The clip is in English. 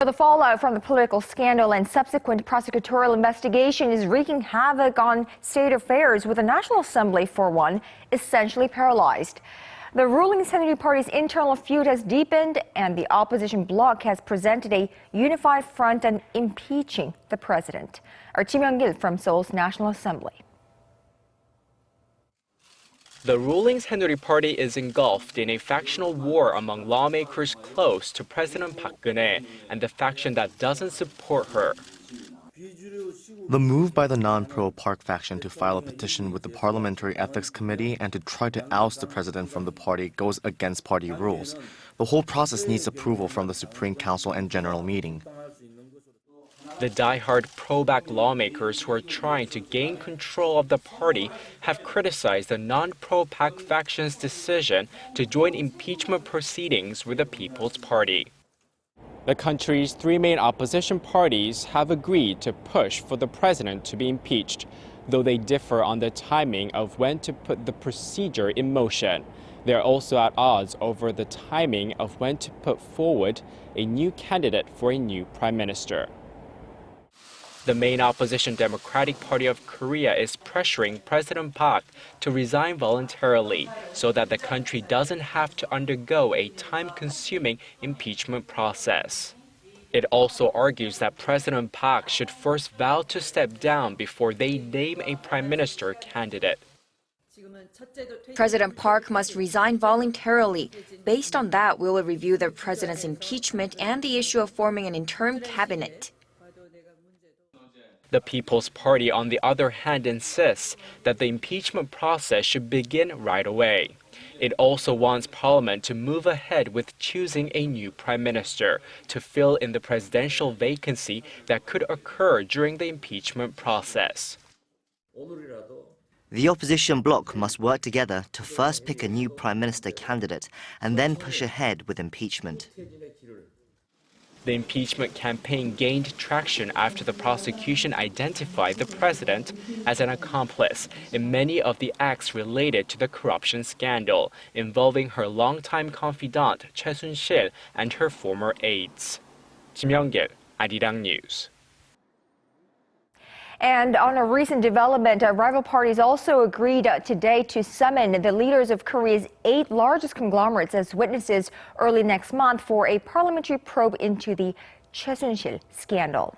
The fallout from the political scandal and subsequent prosecutorial investigation is wreaking havoc on state affairs, with the National Assembly, for one, essentially paralyzed. The ruling Saenuri Party's internal feud has deepened, and the opposition bloc has presented a unified front on impeaching the president. Our Myung-kil from Seoul's National Assembly. The ruling Saenuri Party is engulfed in a factional war among lawmakers close to President Park Geun-hye and the faction that doesn't support her. The move by the non-pro Park faction to file a petition with the Parliamentary Ethics Committee and to try to oust the president from the party goes against party rules. The whole process needs approval from the Supreme Council and General Meeting. The diehard pro-back lawmakers who are trying to gain control of the party have criticized the non-pro-Park faction's decision to join impeachment proceedings with the People's Party. The country's three main opposition parties have agreed to push for the president to be impeached, though they differ on the timing of when to put the procedure in motion. They are also at odds over the timing of when to put forward a new candidate for a new prime minister. The main opposition Democratic Party of Korea is pressuring President Park to resign voluntarily so that the country doesn't have to undergo a time-consuming impeachment process. It also argues that President Park should first vow to step down before they name a prime minister candidate. President Park must resign voluntarily. Based on that, we will review the president's impeachment and the issue of forming an interim cabinet. The People's Party, on the other hand, insists that the impeachment process should begin right away. It also wants Parliament to move ahead with choosing a new prime minister to fill in the presidential vacancy that could occur during the impeachment process. The opposition bloc must work together to first pick a new prime minister candidate and then push ahead with impeachment. The impeachment campaign gained traction after the prosecution identified the president as an accomplice in many of the acts related to the corruption scandal involving her longtime confidant Choi Soon-sil and her former aides. Myung-kil, Arirang News. And on a recent development, rival parties also agreed today to summon the leaders of Korea's 8 largest conglomerates as witnesses early next month for a parliamentary probe into the Choi Soon-sil scandal.